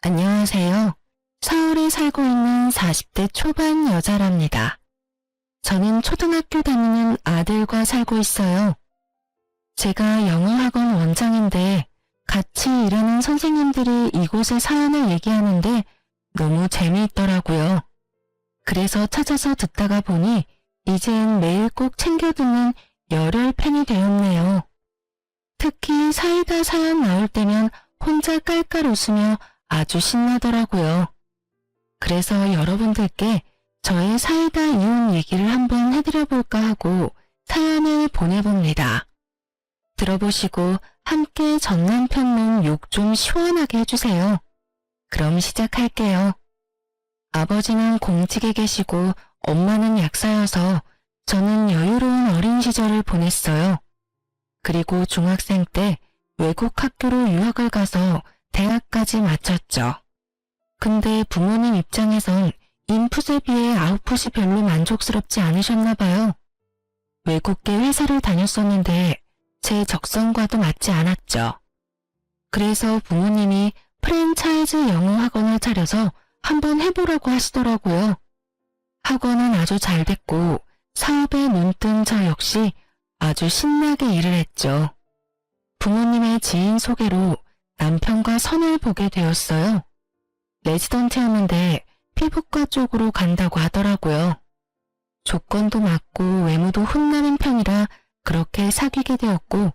안녕하세요. 서울에 살고 있는 40대 초반 여자랍니다. 저는 초등학교 다니는 아들과 살고 있어요. 제가 영어학원 원장인데 같이 일하는 선생님들이 이곳의 사연을 얘기하는데 너무 재미있더라고요. 그래서 찾아서 듣다가 보니 이젠 매일 꼭 챙겨 듣는 열혈 팬이 되었네요. 특히 사이다 사연 나올 때면 혼자 깔깔 웃으며 아주 신나더라고요. 그래서 여러분들께 저의 사이다 이혼 얘기를 한번 해드려 볼까 하고 사연을 보내봅니다. 들어보시고 함께 전 남편 몸 욕 좀 시원하게 해주세요. 그럼 시작할게요. 아버지는 공직에 계시고 엄마는 약사여서 저는 여유로운 어린 시절을 보냈어요. 그리고 중학생 때 외국 학교로 유학을 가서 대학까지 마쳤죠. 근데 부모님 입장에선 인풋에 비해 아웃풋이 별로 만족스럽지 않으셨나 봐요. 외국계 회사를 다녔었는데 제 적성과도 맞지 않았죠. 그래서 부모님이 프랜차이즈 영어 학원을 차려서 한번 해보라고 하시더라고요. 학원은 아주 잘 됐고 사업에 눈뜬 저 역시 아주 신나게 일을 했죠. 부모님의 지인 소개로 남편과 선을 보게 되었어요. 레지던트였는데 피부과 쪽으로 간다고 하더라고요. 조건도 맞고 외모도 훈남인 편이라 그렇게 사귀게 되었고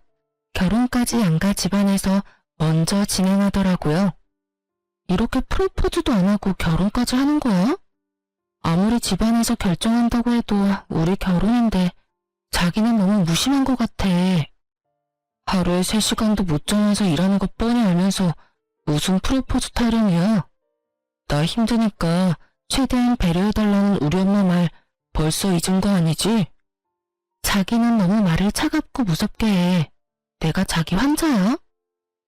결혼까지 안가 집안에서 먼저 진행하더라고요. 이렇게 프로포즈도 안 하고 결혼까지 하는 거야? 아무리 집안에서 결정한다고 해도 우리 결혼인데 자기는 너무 무심한 것 같아. 하루에 3시간도 못 자면서 일하는 거 뻔히 알면서 무슨 프로포즈 타령이야? 나 힘드니까 최대한 배려해달라는 우리 엄마 말 벌써 잊은 거 아니지? 자기는 너무 말을 차갑고 무섭게 해. 내가 자기 환자야?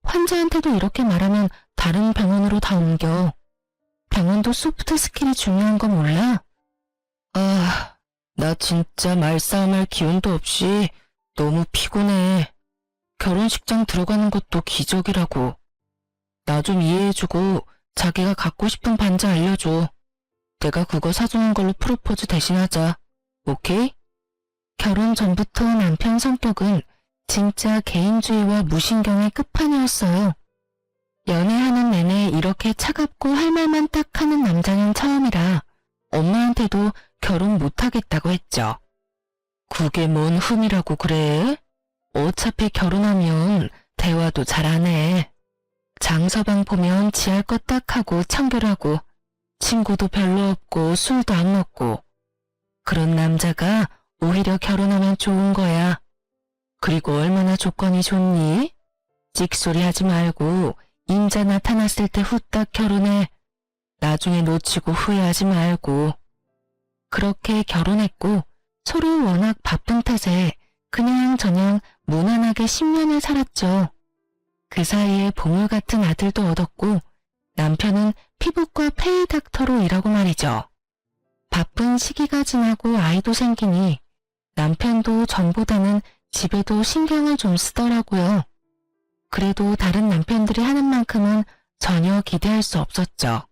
환자한테도 이렇게 말하면 다른 병원으로 다 옮겨. 병원도 소프트 스킬이 중요한 거 몰라? 아, 나 진짜 말싸움할 기운도 없이 너무 피곤해. 결혼식장 들어가는 것도 기적이라고. 나 좀 이해해주고 자기가 갖고 싶은 반지 알려줘. 내가 그거 사주는 걸로 프로포즈 대신하자. 오케이? 결혼 전부터 남편 성격은 진짜 개인주의와 무신경의 끝판이었어요. 연애하는 내내 이렇게 차갑고 할 말만 딱 하는 남자는 처음이라 엄마한테도 결혼 못하겠다고 했죠. 그게 뭔 흠이라고 그래? 어차피 결혼하면 대화도 잘 안 해. 장서방 보면 지할 것 딱 하고 청결하고 친구도 별로 없고 술도 안 먹고 그런 남자가 오히려 결혼하면 좋은 거야. 그리고 얼마나 조건이 좋니? 찍소리 하지 말고 임자 나타났을 때 후딱 결혼해. 나중에 놓치고 후회하지 말고. 그렇게 결혼했고 서로 워낙 바쁜 탓에 그냥저냥 무난하게 10년을 살았죠. 그 사이에 보물 같은 아들도 얻었고 남편은 피부과 페이 닥터로 일하고 말이죠. 바쁜 시기가 지나고 아이도 생기니 남편도 전보다는 집에도 신경을 좀 쓰더라고요. 그래도 다른 남편들이 하는 만큼은 전혀 기대할 수 없었죠.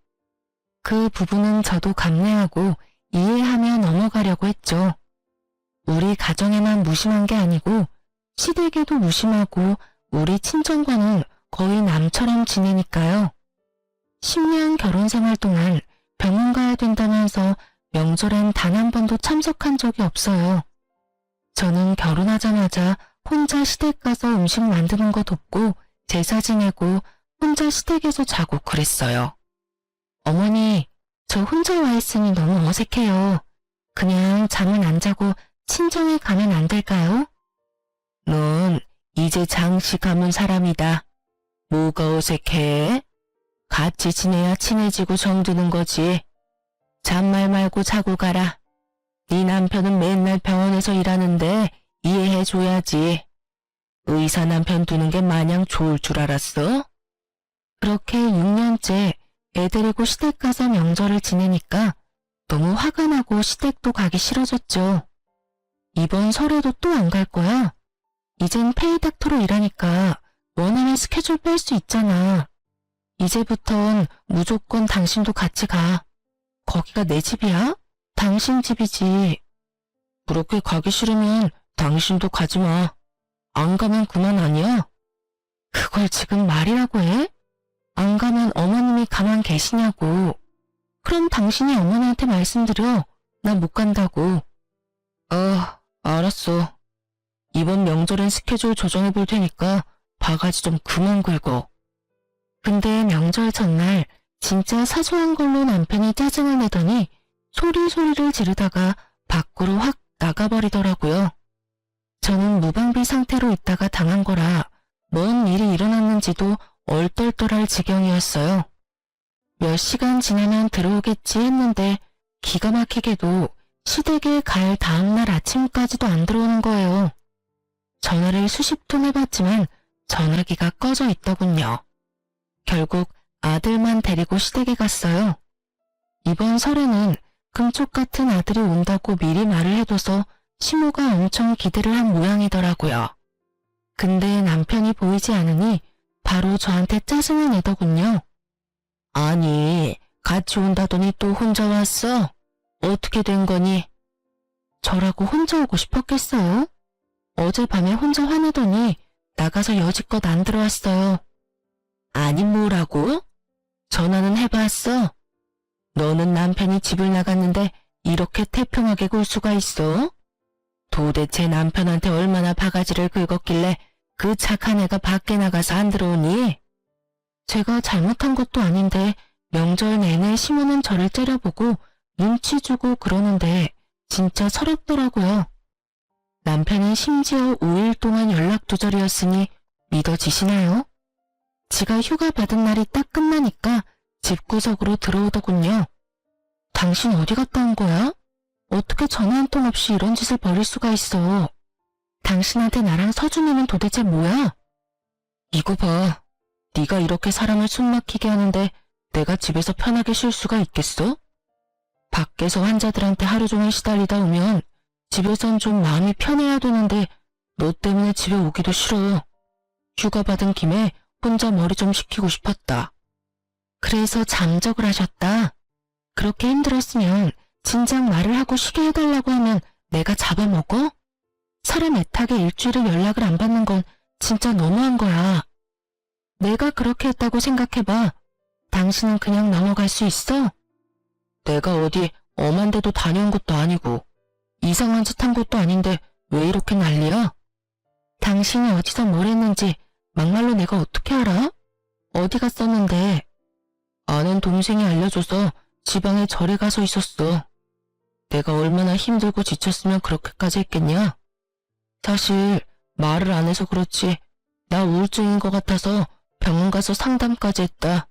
그 부분은 저도 감내하고 이해하며 넘어가려고 했죠. 우리 가정에만 무심한 게 아니고 시댁에도 무심하고 우리 친정과는 거의 남처럼 지내니까요. 10년 결혼 생활 동안 병원 가야 된다면서 명절엔 단 한 번도 참석한 적이 없어요. 저는 결혼하자마자 혼자 시댁 가서 음식 만드는 거 돕고 제사 지내고 혼자 시댁에서 자고 그랬어요. 어머니, 저 혼자 와 있으니 너무 어색해요. 그냥 잠은 안 자고 친정에 가면 안 될까요? 넌 이제 장씨 가문 사람이다. 뭐가 어색해? 같이 지내야 친해지고 정드는 거지. 잔말 말고 자고 가라. 네 남편은 맨날 병원에서 일하는데 이해해줘야지. 의사 남편 두는 게 마냥 좋을 줄 알았어? 그렇게 6년째 애 데리고 시댁 가서 명절을 지내니까 너무 화가 나고 시댁도 가기 싫어졌죠. 이번 설에도 또 안 갈 거야. 이젠 페이닥터로 일하니까 원하는 스케줄 뺄 수 있잖아. 이제부턴 무조건 당신도 같이 가. 거기가 내 집이야? 당신 집이지. 그렇게 가기 싫으면 당신도 가지 마. 안 가면 그만 아니야? 그걸 지금 말이라고 해? 안 가면 어머님이 가만 계시냐고. 그럼 당신이 어머니한테 말씀드려. 나 못 간다고. 알았어. 이번 명절엔 스케줄 조정해 볼 테니까 바가지 좀 그만 긁어. 근데 명절 전날 진짜 사소한 걸로 남편이 짜증을 내더니 소리를 지르다가 밖으로 확 나가버리더라고요. 저는 무방비 상태로 있다가 당한 거라 뭔 일이 일어났는지도 얼떨떨할 지경이었어요. 몇 시간 지나면 들어오겠지 했는데 기가 막히게도 시댁에 갈 다음날 아침까지도 안 들어오는 거예요. 전화를 수십 통 해봤지만 전화기가 꺼져 있더군요. 결국 아들만 데리고 시댁에 갔어요. 이번 설에는 금쪽 같은 아들이 온다고 미리 말을 해둬서 시모가 엄청 기대를 한 모양이더라고요. 근데 남편이 보이지 않으니 바로 저한테 짜증을 내더군요. 아니, 같이 온다더니 또 혼자 왔어? 어떻게 된 거니? 저라고 혼자 오고 싶었겠어요? 어젯밤에 혼자 화내더니 나가서 여지껏 안 들어왔어요. 아니 뭐라고? 전화는 해봤어? 너는 남편이 집을 나갔는데 이렇게 태평하게 굴 수가 있어? 도대체 남편한테 얼마나 바가지를 긁었길래 그 착한 애가 밖에 나가서 안 들어오니? 제가 잘못한 것도 아닌데 명절 내내 시모는 저를 째려보고 눈치 주고 그러는데 진짜 서럽더라고요. 남편이 심지어 5일 동안 연락 두절이었으니 믿어지시나요? 지가 휴가 받은 날이 딱 끝나니까 집구석으로 들어오더군요. 당신 어디 갔다 온 거야? 어떻게 전화 한 통 없이 이런 짓을 벌일 수가 있어? 당신한테 나랑 서준이는 도대체 뭐야? 이거 봐. 네가 이렇게 사람을 숨막히게 하는데 내가 집에서 편하게 쉴 수가 있겠어? 밖에서 환자들한테 하루 종일 시달리다 오면 집에선 좀 마음이 편해야 되는데 너 때문에 집에 오기도 싫어. 휴가 받은 김에 혼자 머리 좀 식히고 싶었다. 그래서 잠적을 하셨다. 그렇게 힘들었으면 진작 말을 하고 쉬게 해달라고 하면 내가 잡아먹어? 사람 애타게 일주일을 연락을 안 받는 건 진짜 너무한 거야. 내가 그렇게 했다고 생각해봐. 당신은 그냥 넘어갈 수 있어? 내가 어디 엄한 데도 다녀온 것도 아니고 이상한 짓 한 것도 아닌데 왜 이렇게 난리야? 당신이 어디서 뭘 했는지 막말로 내가 어떻게 알아? 어디 갔었는데? 아는 동생이 알려줘서 지방에 절에 가서 있었어. 내가 얼마나 힘들고 지쳤으면 그렇게까지 했겠냐? 사실 말을 안 해서 그렇지 나 우울증인 것 같아서 병원 가서 상담까지 했다.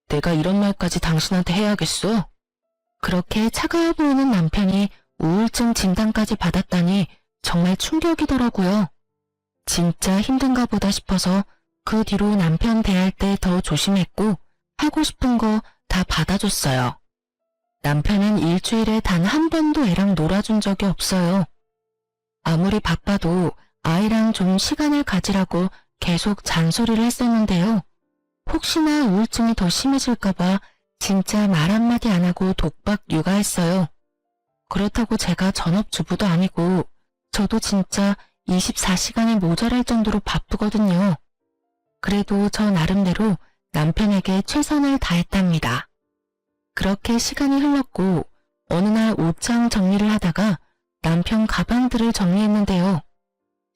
내가 이런 말까지 당신한테 해야겠어? 그렇게 차가워 보이는 남편이 우울증 진단까지 받았다니 정말 충격이더라고요. 진짜 힘든가 보다 싶어서 그 뒤로 남편 대할 때 더 조심했고 하고 싶은 거 다 받아줬어요. 남편은 일주일에 단 한 번도 애랑 놀아준 적이 없어요. 아무리 바빠도 아이랑 좀 시간을 가지라고 계속 잔소리를 했었는데요. 혹시나 우울증이 더 심해질까봐 진짜 말 한마디 안 하고 독박 육아했어요. 그렇다고 제가 전업주부도 아니고 저도 진짜 24시간이 모자랄 정도로 바쁘거든요. 그래도 저 나름대로 남편에게 최선을 다했답니다. 그렇게 시간이 흘렀고 어느 날 옷장 정리를 하다가 남편 가방들을 정리했는데요.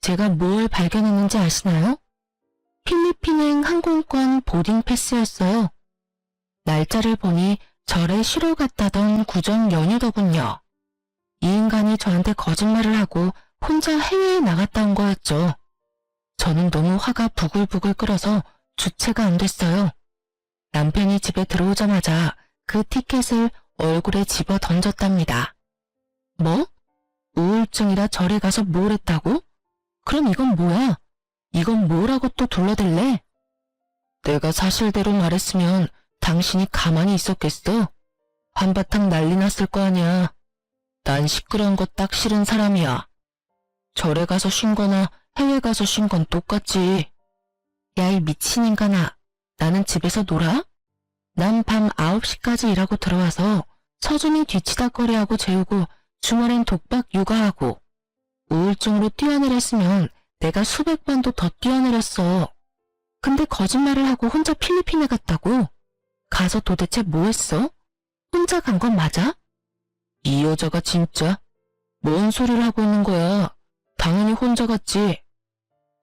제가 뭘 발견했는지 아시나요? 필리핀행 항공권 보딩 패스였어요. 날짜를 보니 절에 쉬러 갔다던 구정 연휴더군요. 이 인간이 저한테 거짓말을 하고 혼자 해외에 나갔다 온 거였죠. 저는 너무 화가 부글부글 끓어서 주체가 안 됐어요. 남편이 집에 들어오자마자 그 티켓을 얼굴에 집어 던졌답니다. 뭐? 우울증이라 절에 가서 뭘 했다고? 그럼 이건 뭐야? 이건 뭐라고 또 둘러댈래? 내가 사실대로 말했으면 당신이 가만히 있었겠어? 한바탕 난리 났을 거 아니야. 난 시끄러운 거 딱 싫은 사람이야. 절에 가서 쉰 거나 해외 가서 쉰 건 똑같지. 야, 이 미친 인간아. 나는 집에서 놀아? 난 밤 9시까지 일하고 들어와서 서준이 뒤치다거리하고 재우고 주말엔 독박 육아하고 우울증으로 뛰어내렸으면 내가 수백 번도 더 뛰어내렸어. 근데 거짓말을 하고 혼자 필리핀에 갔다고? 가서 도대체 뭐 했어? 혼자 간 건 맞아? 이 여자가 진짜? 뭔 소리를 하고 있는 거야? 당연히 혼자 갔지.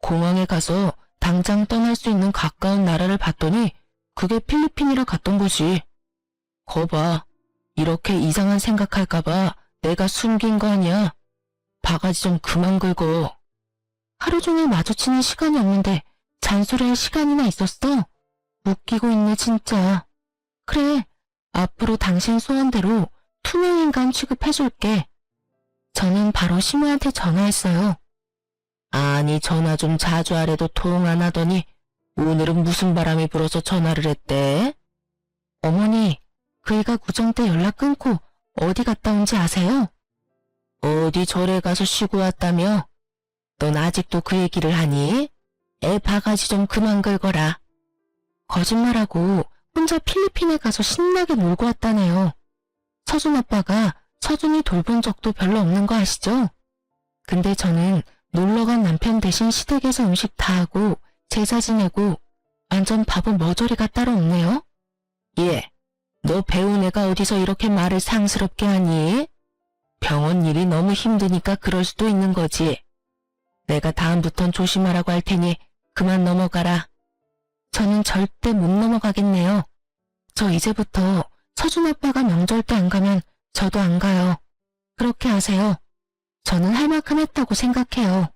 공항에 가서 당장 떠날 수 있는 가까운 나라를 봤더니 그게 필리핀이라 갔던 거지. 거봐. 이렇게 이상한 생각할까봐 내가 숨긴 거 아니야. 바가지 좀 그만 긁어. 하루 종일 마주치는 시간이 없는데 잔소리할 시간이나 있었어? 웃기고 있네 진짜. 그래, 앞으로 당신 소원대로 투명인간 취급해줄게. 저는 바로 시무한테 전화했어요. 아니 전화 좀 자주 하래도 통 안 하더니 오늘은 무슨 바람이 불어서 전화를 했대? 어머니, 그이가 구정 때 연락 끊고 어디 갔다 온지 아세요? 어디 절에 가서 쉬고 왔다며? 넌 아직도 그 얘기를 하니? 애 바가지 좀 그만 긁어라. 거짓말하고 혼자 필리핀에 가서 신나게 놀고 왔다네요. 서준 아빠가 서준이 돌본 적도 별로 없는 거 아시죠? 근데 저는 놀러간 남편 대신 시댁에서 음식 다 하고 제사 지내고 완전 바보 머저리가 따로 없네요. 예, 너 배운 애가 어디서 이렇게 말을 상스럽게 하니? 병원 일이 너무 힘드니까 그럴 수도 있는 거지. 내가 다음부턴 조심하라고 할 테니 그만 넘어가라. 저는 절대 못 넘어가겠네요. 저 이제부터 서준 아빠가 명절 때 안 가면 저도 안 가요. 그렇게 하세요. 저는 할 만큼 했다고 생각해요.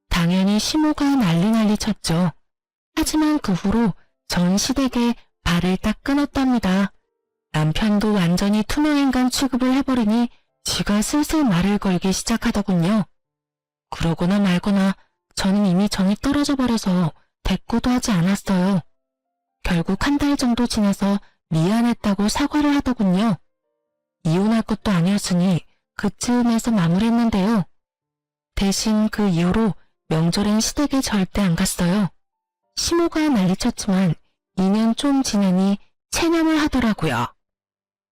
당연히 시모가 난리 쳤죠. 하지만 그 후로 전 시댁에 발을 딱 끊었답니다. 남편도 완전히 투명인간 취급을 해버리니 지가 슬슬 말을 걸기 시작하더군요. 그러거나 말거나 저는 이미 정이 떨어져 버려서 대꾸도 하지 않았어요. 결국 한 달 정도 지나서 미안했다고 사과를 하더군요. 이혼할 것도 아니었으니 그쯤에서 마무리했는데요. 대신 그 이후로 명절엔 시댁에 절대 안 갔어요. 시모가 난리쳤지만 2년 좀 지나니 체념을 하더라고요.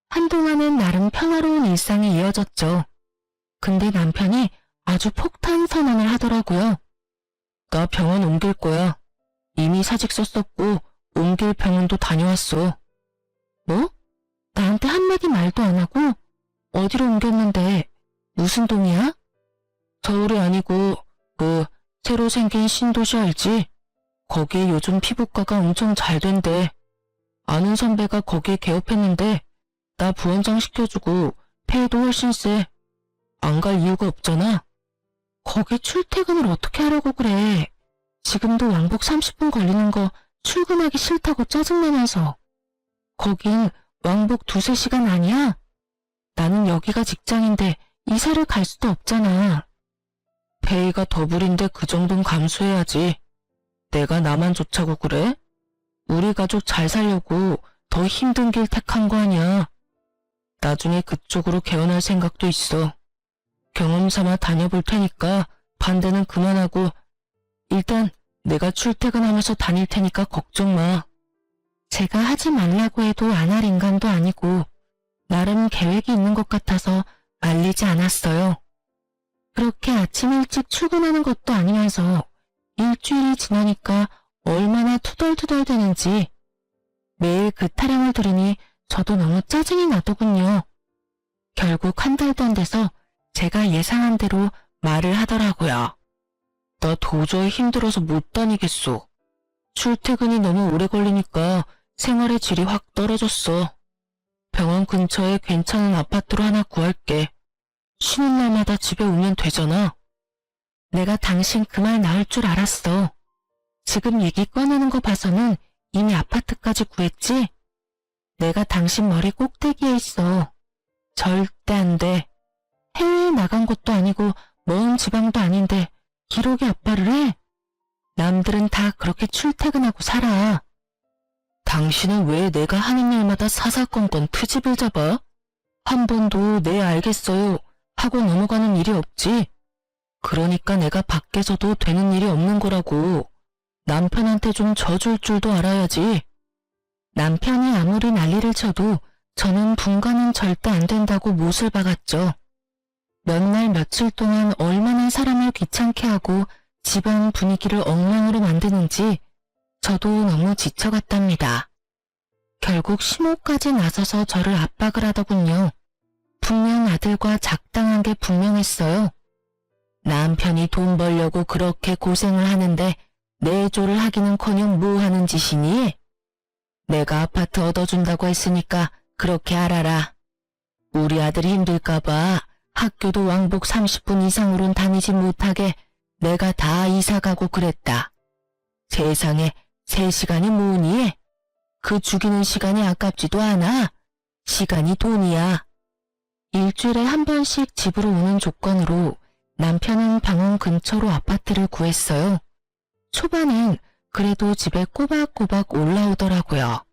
한동안은 나름 평화로운 일상이 이어졌죠. 근데 남편이 아주 폭탄 선언을 하더라고요. 나 병원 옮길 거야. 이미 사직서 썼고 옮길 병원도 다녀왔어. 뭐? 나한테 한마디 말도 안 하고? 어디로 옮겼는데? 무슨 동이야? 서울이 아니고 새로 생긴 신도시 알지? 거기에 요즘 피부과가 엄청 잘 된대. 아는 선배가 거기에 개업했는데 나 부원장 시켜주고 페이도 훨씬 세. 안 갈 이유가 없잖아. 거기 출퇴근을 어떻게 하려고 그래. 지금도 왕복 30분 걸리는 거 출근하기 싫다고 짜증내면서. 거긴 왕복 2-3시간 아니야? 나는 여기가 직장인데 이사를 갈 수도 없잖아. 페이가 더블인데 그 정도는 감수해야지. 내가 나만 좋자고 그래? 우리 가족 잘 살려고 더 힘든 길 택한 거 아니야. 나중에 그쪽으로 개원할 생각도 있어. 경험 삼아 다녀볼 테니까 반대는 그만하고 일단 내가 출퇴근하면서 다닐 테니까 걱정 마. 제가 하지 말라고 해도 안 할 인간도 아니고 나름 계획이 있는 것 같아서 말리지 않았어요. 그렇게 아침 일찍 출근하는 것도 아니면서 일주일이 지나니까 얼마나 투덜투덜 되는지 매일 그 타령을 들으니 저도 너무 짜증이 나더군요. 결국 한 달도 안 돼서 제가 예상한 대로 말을 하더라고요. 나 도저히 힘들어서 못 다니겠어. 출퇴근이 너무 오래 걸리니까 생활의 질이 확 떨어졌어. 병원 근처에 괜찮은 아파트로 하나 구할게. 쉬는 날마다 집에 오면 되잖아. 내가 당신 그 말 나올 줄 알았어. 지금 얘기 꺼내는 거 봐서는 이미 아파트까지 구했지? 내가 당신 머리 꼭대기에 있어. 절대 안 돼. 해외에 나간 것도 아니고 먼 지방도 아닌데 기록이 아빠를 해? 남들은 다 그렇게 출퇴근하고 살아. 당신은 왜 내가 하는 일마다 사사건건 트집을 잡아? 한 번도 네 알겠어요 하고 넘어가는 일이 없지. 그러니까 내가 밖에서도 되는 일이 없는 거라고. 남편한테 좀 져줄 줄도 알아야지. 남편이 아무리 난리를 쳐도 저는 분간은 절대 안 된다고 못을 박았죠. 몇 날 며칠 동안 얼마나 사람을 귀찮게 하고 집안 분위기를 엉망으로 만드는지 저도 너무 지쳐갔답니다. 결국 시모까지 나서서 저를 압박을 하더군요. 분명 아들과 작당한 게 분명했어요. 남편이 돈 벌려고 그렇게 고생을 하는데 내조를 하기는커녕 뭐 하는 짓이니? 내가 아파트 얻어준다고 했으니까 그렇게 알아라. 우리 아들이 힘들까봐 학교도 왕복 30분 이상으론 다니지 못하게 내가 다 이사가고 그랬다. 세상에 3시간이 뭐니? 그 죽이는 시간이 아깝지도 않아. 시간이 돈이야. 일주일에 한 번씩 집으로 오는 조건으로 남편은 병원 근처로 아파트를 구했어요. 초반엔 그래도 집에 꼬박꼬박 올라오더라고요.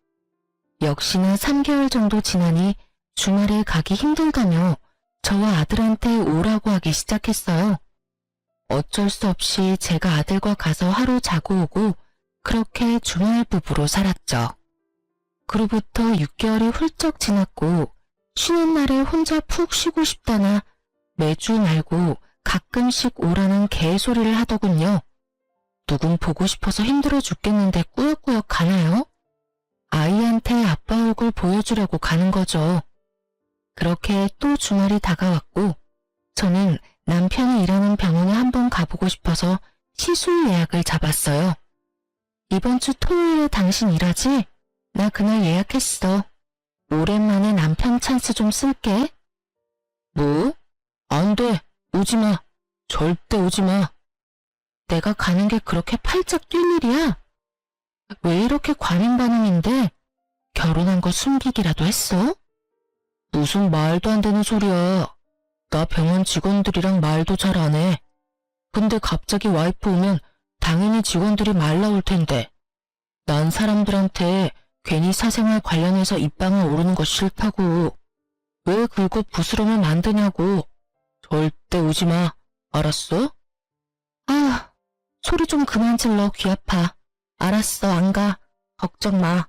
역시나 3개월 정도 지나니 주말에 가기 힘들다며 저와 아들한테 오라고 하기 시작했어요. 어쩔 수 없이 제가 아들과 가서 하루 자고 오고 그렇게 주말 부부로 살았죠. 그로부터 6개월이 훌쩍 지났고 쉬는 날에 혼자 푹 쉬고 싶다나 매주 말고 가끔씩 오라는 개소리를 하더군요. 누군 보고 싶어서 힘들어 죽겠는데 꾸역꾸역 가나요? 아이한테 아빠 얼굴 보여주려고 가는 거죠. 그렇게 또 주말이 다가왔고 저는 남편이 일하는 병원에 한번 가보고 싶어서 시술 예약을 잡았어요. 이번 주 토요일에 당신 일하지? 나 그날 예약했어. 오랜만에 남편 찬스 좀 쓸게. 뭐? 안 돼. 오지마. 절대 오지마. 내가 가는 게 그렇게 팔짝 뛸 일이야? 왜 이렇게 과민 반응인데? 결혼한 거 숨기기라도 했어? 무슨 말도 안 되는 소리야. 나 병원 직원들이랑 말도 잘 안 해. 근데 갑자기 와이프 오면 당연히 직원들이 말 나올 텐데. 난 사람들한테 괜히 사생활 관련해서 입방을 오르는 거 싫다고. 왜 긁고 부스럼을 만드냐고. 절대 오지 마. 알았어? 아, 소리 좀 그만 질러. 귀 아파. 알았어, 안 가. 걱정 마.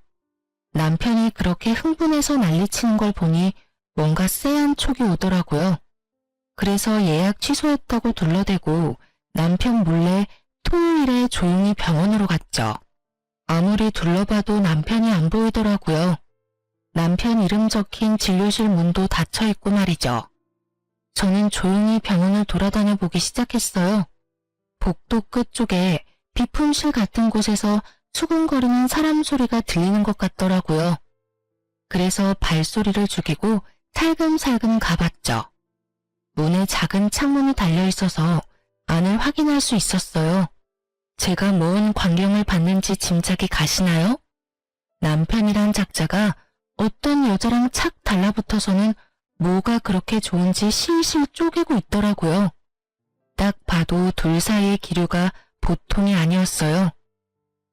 남편이 그렇게 흥분해서 난리치는 걸 보니 뭔가 쎄한 촉이 오더라고요. 그래서 예약 취소했다고 둘러대고 남편 몰래 토요일에 조용히 병원으로 갔죠. 아무리 둘러봐도 남편이 안 보이더라고요. 남편 이름 적힌 진료실 문도 닫혀있고 말이죠. 저는 조용히 병원을 돌아다녀 보기 시작했어요. 복도 끝쪽에 비품실 같은 곳에서 수근거리는 사람 소리가 들리는 것 같더라고요. 그래서 발소리를 죽이고 살금살금 가봤죠. 문에 작은 창문이 달려있어서 안을 확인할 수 있었어요. 제가 뭔 광경을 봤는지 짐작이 가시나요? 남편이란 작자가 어떤 여자랑 착 달라붙어서는 뭐가 그렇게 좋은지 실실 쪼개고 있더라고요. 딱 봐도 둘 사이의 기류가 보통이 아니었어요.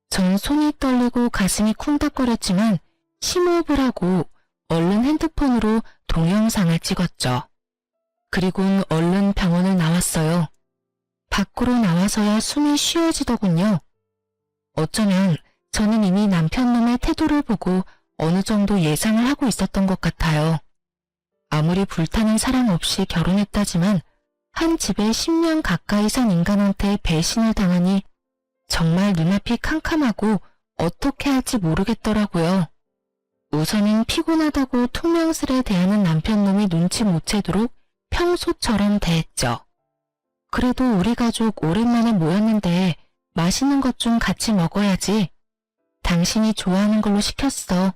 전 손이 떨리고 가슴이 쿵닥거렸지만 심호흡을 하고 얼른 핸드폰으로 동영상을 찍었죠. 그리고는 얼른 병원을 나왔어요. 밖으로 나와서야 숨이 쉬어지더군요. 어쩌면 저는 이미 남편놈의 태도를 보고 어느 정도 예상을 하고 있었던 것 같아요. 아무리 불타는 사랑 없이 결혼했다지만 한 집에 10년 가까이 산 인간한테 배신을 당하니 정말 눈앞이 캄캄하고 어떻게 할지 모르겠더라고요. 우선은 피곤하다고 퉁명스레 대하는 남편놈이 눈치 못 채도록 평소처럼 대했죠. 그래도 우리 가족 오랜만에 모였는데 맛있는 것 좀 같이 먹어야지. 당신이 좋아하는 걸로 시켰어.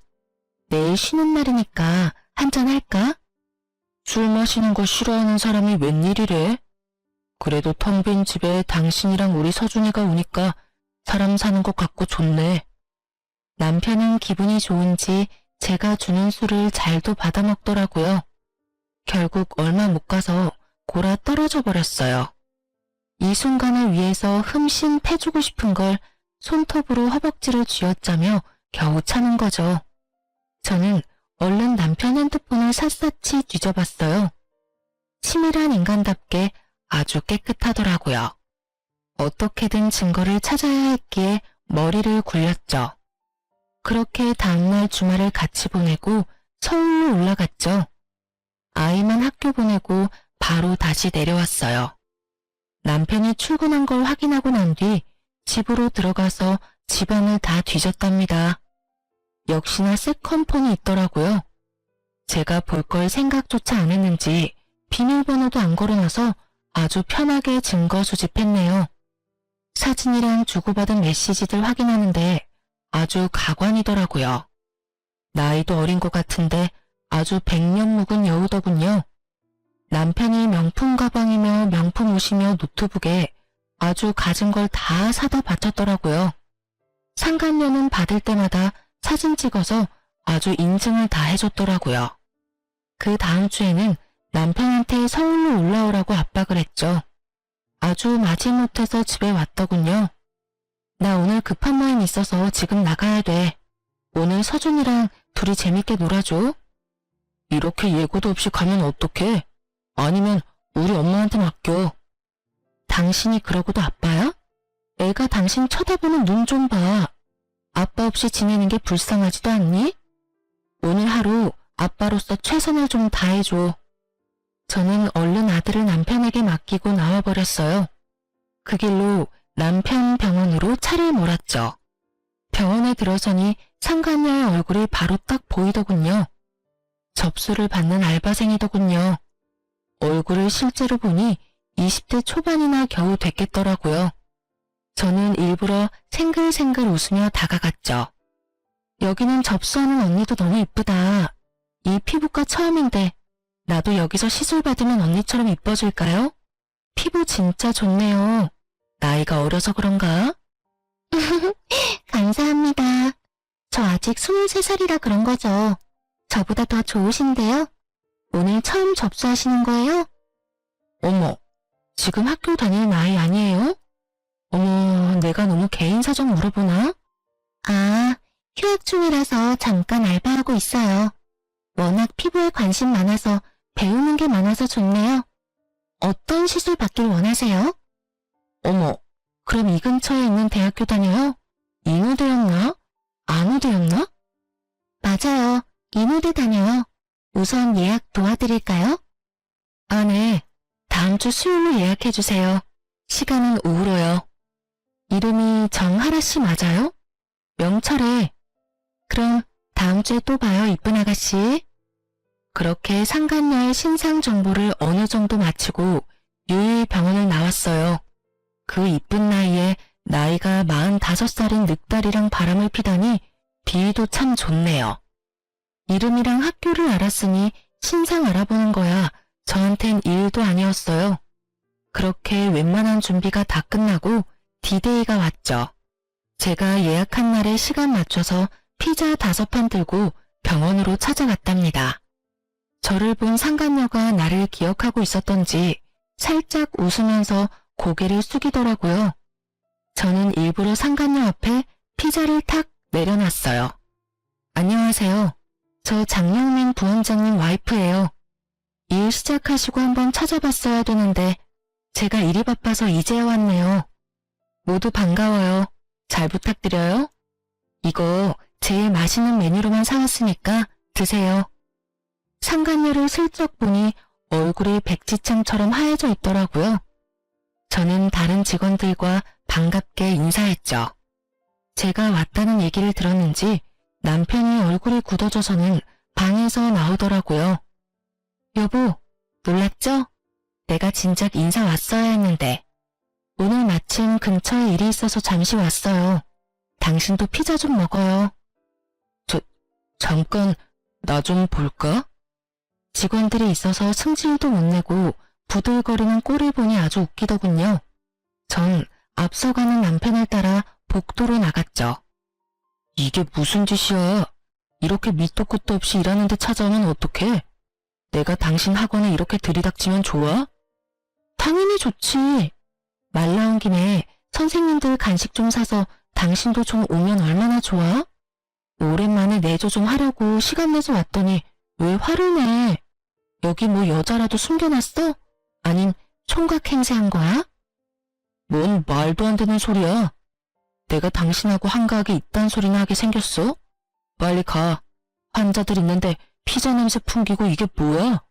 내일 쉬는 날이니까 한잔 할까? 술 마시는 거 싫어하는 사람이 웬일이래? 그래도 텅 빈 집에 당신이랑 우리 서준이가 오니까 사람 사는 것 같고 좋네. 남편은 기분이 좋은지 제가 주는 술을 잘도 받아먹더라고요. 결국 얼마 못 가서 골아 떨어져 버렸어요. 이 순간을 위해서 흠씬 패주고 싶은 걸 손톱으로 허벅지를 쥐어짜며 겨우 차는 거죠. 저는 얼른 남편 핸드폰을 샅샅이 뒤져봤어요. 치밀한 인간답게 아주 깨끗하더라고요. 어떻게든 증거를 찾아야 했기에 머리를 굴렸죠. 그렇게 다음날 주말을 같이 보내고 서울로 올라갔죠. 아이만 학교 보내고 바로 다시 내려왔어요. 남편이 출근한 걸 확인하고 난 뒤 집으로 들어가서 집안을 다 뒤졌답니다. 역시나 세컨폰이 있더라고요. 제가 볼 걸 생각조차 안 했는지 비밀번호도 안 걸어놔서 아주 편하게 증거 수집했네요. 사진이랑 주고받은 메시지들 확인하는데 아주 가관이더라고요. 나이도 어린 것 같은데 아주 백년 묵은 여우더군요. 남편이 명품 가방이며 명품 옷이며 노트북에 아주 가진 걸 다 사다 바쳤더라고요. 상간녀는 받을 때마다 사진 찍어서 아주 인증을 다 해줬더라고요. 그 다음 주에는 남편한테 서울로 올라오라고 압박을 했죠. 아주 마지못해서 집에 왔더군요. 나 오늘 급한 모임 있어서 지금 나가야 돼. 오늘 서준이랑 둘이 재밌게 놀아줘. 이렇게 예고도 없이 가면 어떡해? 아니면 우리 엄마한테 맡겨. 당신이 그러고도 아빠야? 애가 당신 쳐다보는 눈 좀 봐. 아빠 없이 지내는 게 불쌍하지도 않니? 오늘 하루 아빠로서 최선을 좀 다해줘. 저는 얼른 아들을 남편에게 맡기고 나와버렸어요. 그 길로 남편 병원으로 차를 몰았죠. 병원에 들어서니 상간녀의 얼굴이 바로 딱 보이더군요. 접수를 받는 알바생이더군요. 얼굴을 실제로 보니 20대 초반이나 겨우 됐겠더라고요. 저는 일부러 생글생글 웃으며 다가갔죠. 여기는 접수하는 언니도 너무 이쁘다. 이 피부과 처음인데 나도 여기서 시술 받으면 언니처럼 이뻐질까요? 피부 진짜 좋네요. 나이가 어려서 그런가? 감사합니다. 저 아직 23살이라 그런 거죠. 저보다 더 좋으신데요? 오늘 처음 접수하시는 거예요? 어머, 지금 학교 다닐 나이 아니에요? 어머, 내가 너무 개인 사정 물어보나? 아, 휴학 중이라서 잠깐 알바하고 있어요. 워낙 피부에 관심 많아서 배우는 게 많아서 좋네요. 어떤 시술 받길 원하세요? 어머, 그럼 이 근처에 있는 대학교 다녀요? 인후대였나? 안후대였나? 맞아요. 인후대 다녀요. 우선 예약 도와드릴까요? 아, 네. 다음 주 수요일로 예약해주세요. 시간은 오후로요. 이름이 정하라 씨 맞아요? 명철에. 그럼 다음 주에 또 봐요, 이쁜 아가씨. 그렇게 상간녀의 신상 정보를 어느 정도 마치고 유유히 병원을 나왔어요. 그 이쁜 나이에 나이가 45살인 늑다리랑 바람을 피다니 비위도 참 좋네요. 이름이랑 학교를 알았으니 신상 알아보는 거야 저한텐 일도 아니었어요. 그렇게 웬만한 준비가 다 끝나고 디데이가 왔죠. 제가 예약한 날에 시간 맞춰서 피자 5판 들고 병원으로 찾아갔답니다. 저를 본 상간녀가 나를 기억하고 있었던지 살짝 웃으면서 고개를 숙이더라고요. 저는 일부러 상간녀 앞에 피자를 탁 내려놨어요. 안녕하세요. 저 장영민 부원장님 와이프예요. 일 시작하시고 한번 찾아봤어야 되는데 제가 일이 바빠서 이제야 왔네요. 모두 반가워요. 잘 부탁드려요. 이거 제일 맛있는 메뉴로만 사왔으니까 드세요. 상간녀를 슬쩍 보니 얼굴이 백지창처럼 하얘져 있더라고요. 저는 다른 직원들과 반갑게 인사했죠. 제가 왔다는 얘기를 들었는지 남편이 얼굴이 굳어져서는 방에서 나오더라고요. 여보, 놀랐죠? 내가 진작 인사 왔어야 했는데. 오늘 마침 근처에 일이 있어서 잠시 왔어요. 당신도 피자 좀 먹어요. 잠깐 나 좀 볼까? 직원들이 있어서 승질도 못 내고 부들거리는 꼴을 보니 아주 웃기더군요. 전 앞서가는 남편을 따라 복도로 나갔죠. 이게 무슨 짓이야? 이렇게 밑도 끝도 없이 일하는데 찾아오면 어떡해? 내가 당신 학원에 이렇게 들이닥치면 좋아? 당연히 좋지. 말 나온 김에 선생님들 간식 좀 사서 당신도 좀 오면 얼마나 좋아? 오랜만에 내조 좀 하려고 시간 내서 왔더니 왜 화를 내? 여기 뭐 여자라도 숨겨놨어? 아님 총각 행세한 거야? 뭔 말도 안 되는 소리야. 내가 당신하고 한가하게 이딴 소리나 하게 생겼어? 빨리 가. 환자들 있는데 피자 냄새 풍기고 이게 뭐야?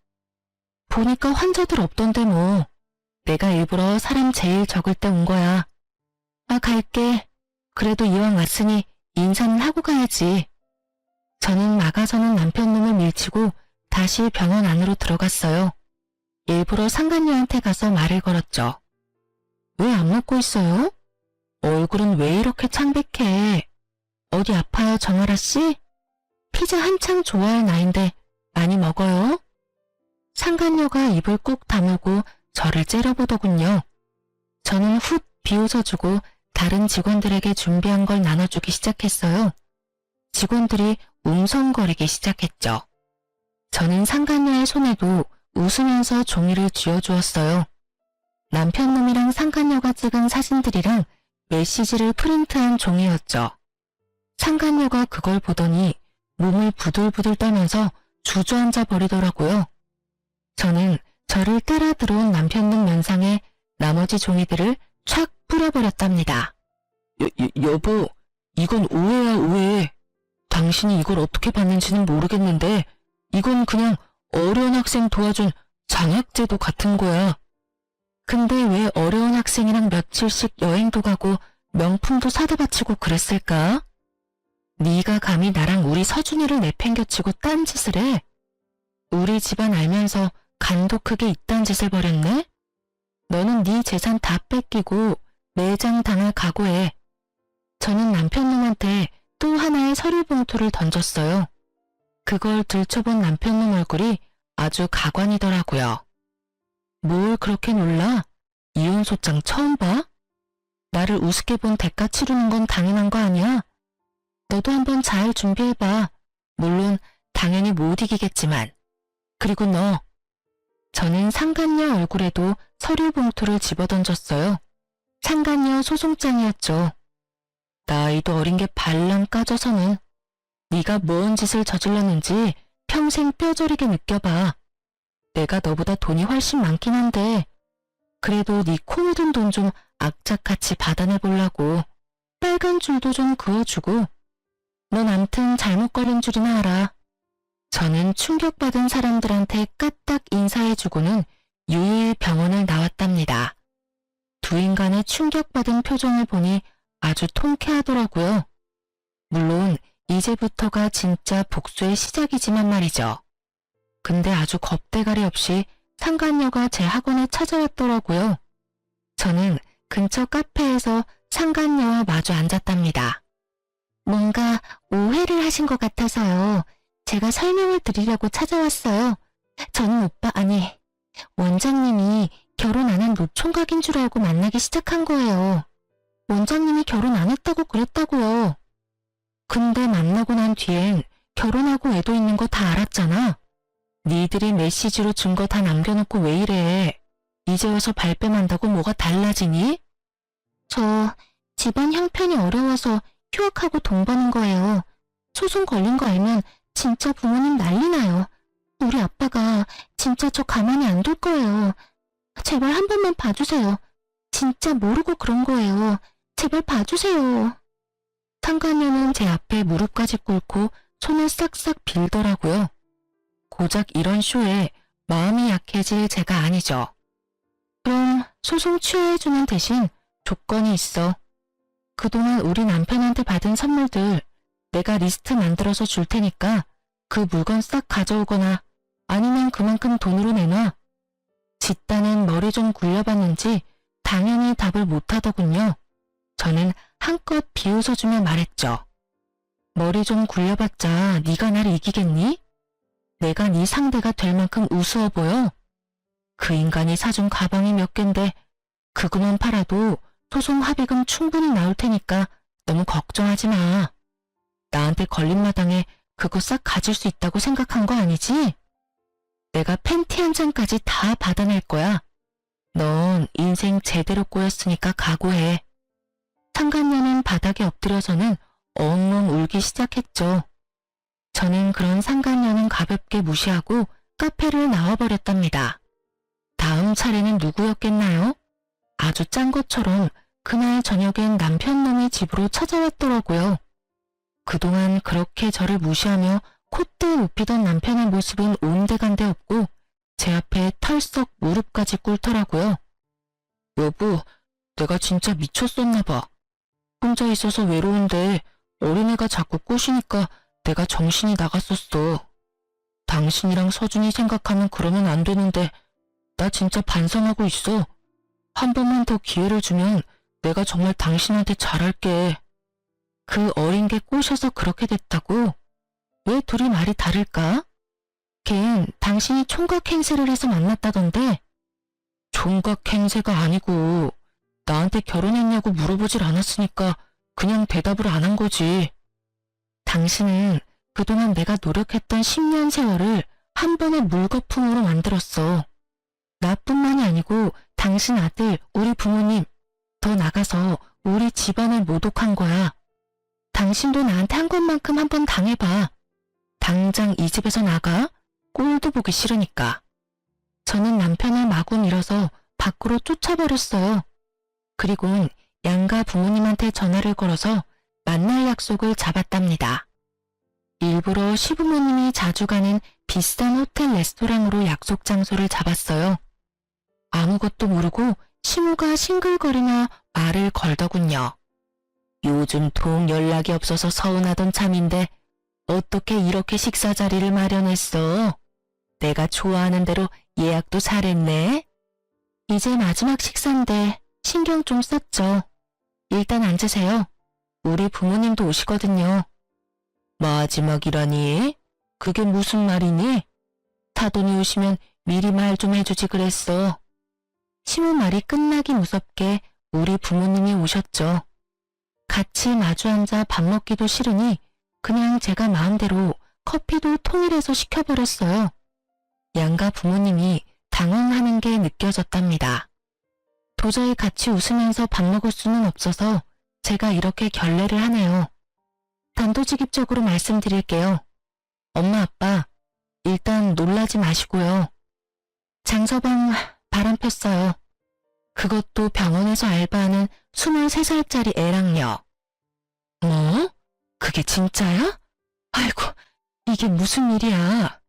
보니까 환자들 없던데 뭐. 내가 일부러 사람 제일 적을 때 온 거야. 아, 갈게. 그래도 이왕 왔으니 인사는 하고 가야지. 저는 나가서는 남편놈을 밀치고 다시 병원 안으로 들어갔어요. 일부러 상간녀한테 가서 말을 걸었죠. 왜 안 먹고 있어요? 얼굴은 왜 이렇게 창백해? 어디 아파요, 정아라 씨? 피자 한창 좋아할 나인데 많이 먹어요? 상간녀가 입을 꾹 다물고 저를 째려보더군요. 저는 훗 비웃어주고 다른 직원들에게 준비한 걸 나눠주기 시작했어요. 직원들이 웅성거리기 시작했죠. 저는 상간녀의 손에도 웃으면서 종이를 쥐어주었어요. 남편놈이랑 상간녀가 찍은 사진들이랑 메시지를 프린트한 종이였죠. 상간녀가 그걸 보더니 몸을 부들부들 떨면서 주저앉아 버리더라고요. 저는 저를 따라 들어온 남편놈 면상에 나머지 종이들을 촥 뿌려버렸답니다. 여보, 이건 오해야, 오해. 당신이 이걸 어떻게 봤는지는 모르겠는데 이건 그냥 어려운 학생 도와준 장학제도 같은 거야. 근데 왜 어려운 학생이랑 며칠씩 여행도 가고 명품도 사다 바치고 그랬을까? 네가 감히 나랑 우리 서준이를 내팽겨치고 딴짓을 해? 우리 집안 알면서 간도 크게 이딴 짓을 벌였네? 너는 네 재산 다 뺏기고 매장 당할 각오해. 저는 남편놈한테 또 하나의 서류 봉투를 던졌어요. 그걸 들춰본 남편놈 얼굴이 아주 가관이더라고요. 뭘 그렇게 놀라? 이혼 소장 처음 봐? 나를 우습게 본 대가 치르는 건 당연한 거 아니야? 너도 한번 잘 준비해봐. 물론 당연히 못 이기겠지만. 그리고 너. 저는 상간녀 얼굴에도 서류 봉투를 집어던졌어요. 상간녀 소송장이었죠. 나이도 어린 게 발랑 까져서는 네가 뭔 짓을 저질렀는지 평생 뼈저리게 느껴봐. 내가 너보다 돈이 훨씬 많긴 한데 그래도 네 코 묻은 돈 좀 악착같이 받아내보려고 빨간 줄도 좀 그어주고 넌 암튼 잘못거린 줄이나 알아. 저는 충격받은 사람들한테 까딱 인사해주고는 유유히 병원을 나왔답니다. 두 인간의 충격받은 표정을 보니 아주 통쾌하더라고요. 물론 이제부터가 진짜 복수의 시작이지만 말이죠. 근데 아주 겁대가리 없이 상간녀가 제 학원에 찾아왔더라고요. 저는 근처 카페에서 상간녀와 마주 앉았답니다. 뭔가 오해를 하신 것 같아서요. 제가 설명을 드리려고 찾아왔어요. 저는 오빠, 아니, 원장님이 결혼 안 한 노총각인 줄 알고 만나기 시작한 거예요. 원장님이 결혼 안 했다고 그랬다고요. 근데 만나고 난 뒤엔 결혼하고 애도 있는 거 다 알았잖아. 니들이 메시지로 준 거 다 남겨놓고 왜 이래. 이제 와서 발뺌한다고 뭐가 달라지니? 저 집안 형편이 어려워서 휴학하고 돈 버는 거예요. 소송 걸린 거 알면 진짜 부모님 난리 나요. 우리 아빠가 진짜 저 가만히 안 둘 거예요. 제발 한 번만 봐주세요. 진짜 모르고 그런 거예요. 제발 봐주세요. 상간녀는 제 앞에 무릎까지 꿇고 손을 싹싹 빌더라고요. 고작 이런 쇼에 마음이 약해질 제가 아니죠. 그럼 소송 취하해주는 대신 조건이 있어. 그동안 우리 남편한테 받은 선물들 내가 리스트 만들어서 줄 테니까 그 물건 싹 가져오거나 아니면 그만큼 돈으로 내놔. 짓단은 머리 좀 굴려봤는지 당연히 답을 못하더군요. 저는 한껏 비웃어주며 말했죠. 머리 좀 굴려봤자 네가 날 이기겠니? 내가 네 상대가 될 만큼 우스워 보여? 그 인간이 사준 가방이 몇 갠데 그거만 팔아도 소송 합의금 충분히 나올 테니까 너무 걱정하지 마. 나한테 걸린 마당에 그거 싹 가질 수 있다고 생각한 거 아니지? 내가 팬티 한 장까지 다 받아낼 거야. 넌 인생 제대로 꼬였으니까 각오해. 상간녀는 바닥에 엎드려서는 엉엉 울기 시작했죠. 저는 그런 상간녀는 가볍게 무시하고 카페를 나와버렸답니다. 다음 차례는 누구였겠나요? 아주 짠 것처럼 그날 저녁엔 남편놈이 집으로 찾아왔더라고요. 그동안 그렇게 저를 무시하며 콧대 높이던 남편의 모습은 온데간데 없고 제 앞에 털썩 무릎까지 꿇더라고요. 여보, 내가 진짜 미쳤었나 봐. 혼자 있어서 외로운데 어린애가 자꾸 꼬시니까 내가 정신이 나갔었어. 당신이랑 서준이 생각하면 그러면 안 되는데 나 진짜 반성하고 있어. 한 번만 더 기회를 주면 내가 정말 당신한테 잘할게. 그 어린 게 꼬셔서 그렇게 됐다고? 왜 둘이 말이 다를까? 걘 당신이 총각 행세를 해서 만났다던데. 총각 행세가 아니고 나한테 결혼했냐고 물어보질 않았으니까 그냥 대답을 안 한 거지. 당신은 그동안 내가 노력했던 10년 세월을 한 번의 물거품으로 만들었어. 나뿐만이 아니고 당신 아들, 우리 부모님, 더 나가서 우리 집안을 모독한 거야. 당신도 나한테 한 것만큼 한번 당해봐. 당장 이 집에서 나가. 꼴도 보기 싫으니까. 저는 남편을 마구 밀어서 밖으로 쫓아버렸어요. 그리고는 양가 부모님한테 전화를 걸어서 만날 약속을 잡았답니다. 일부러 시부모님이 자주 가는 비싼 호텔 레스토랑으로 약속 장소를 잡았어요. 아무것도 모르고 시모가 싱글거리며 말을 걸더군요. 요즘 통 연락이 없어서 서운하던 참인데 어떻게 이렇게 식사 자리를 마련했어? 내가 좋아하는 대로 예약도 잘했네. 이제 마지막 식사인데 신경 좀 썼죠. 일단 앉으세요. 우리 부모님도 오시거든요. 마지막이라니? 그게 무슨 말이니? 타돈이 오시면 미리 말 좀 해주지 그랬어. 시모 말이 끝나기 무섭게 우리 부모님이 오셨죠. 같이 마주 앉아 밥 먹기도 싫으니 그냥 제가 마음대로 커피도 통일해서 시켜버렸어요. 양가 부모님이 당황하는 게 느껴졌답니다. 도저히 같이 웃으면서 밥 먹을 수는 없어서 제가 이렇게 결례를 하네요. 단도직입적으로 말씀드릴게요. 엄마 아빠 일단 놀라지 마시고요. 장서방 바람 폈어요. 그것도 병원에서 알바하는 23살짜리 애랑요. 뭐? 그게 진짜야? 아이고, 이게 무슨 일이야.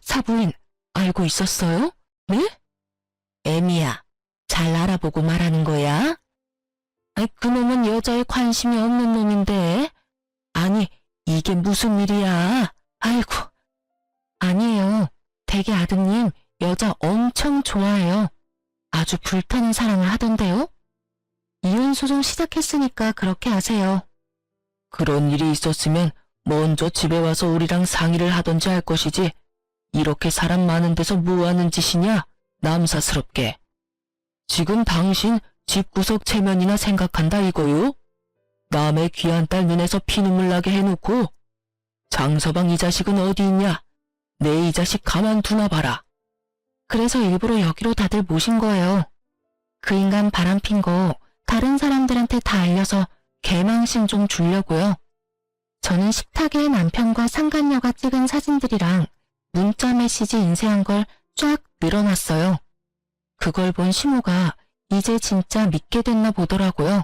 사부인 알고 있었어요? 네? 애미야, 잘 알아보고 말하는 거야? 아이, 그놈은 여자에 관심이 없는 놈인데. 아니, 이게 무슨 일이야. 아이고. 아니에요. 댁의 아드님 여자 엄청 좋아해요. 아주 불타는 사랑을 하던데요. 이혼 소송 시작했으니까 그렇게 하세요. 그런 일이 있었으면 먼저 집에 와서 우리랑 상의를 하던지 할 것이지. 이렇게 사람 많은 데서 뭐 하는 짓이냐? 남사스럽게. 지금 당신 집구석 체면이나 생각한다 이거요? 남의 귀한 딸 눈에서 피눈물 나게 해놓고. 장서방 이 자식은 어디 있냐? 내 이 자식 가만두나 봐라. 그래서 일부러 여기로 다들 모신 거예요. 그 인간 바람핀 거 다른 사람들한테 다 알려서 개망신 좀 주려고요. 저는 식탁에 남편과 상간녀가 찍은 사진들이랑 문자 메시지 인쇄한 걸 쫙 늘어놨어요. 그걸 본 시모가 이제 진짜 믿게 됐나 보더라고요.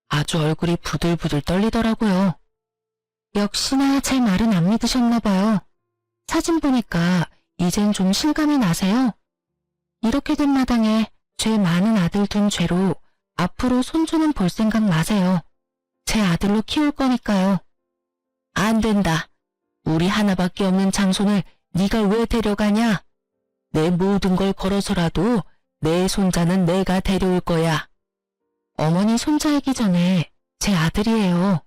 아주 얼굴이 부들부들 떨리더라고요. 역시나 제 말은 안 믿으셨나 봐요. 사진 보니까 이젠 좀 실감이 나세요? 이렇게 된 마당에 죄 많은 아들 둔 죄로 앞으로 손주는 볼 생각 마세요. 제 아들로 키울 거니까요. 안 된다. 우리 하나밖에 없는 장손을 네가 왜 데려가냐? 내 모든 걸 걸어서라도 내 손자는 내가 데려올 거야. 어머니 손자이기 전에 제 아들이에요.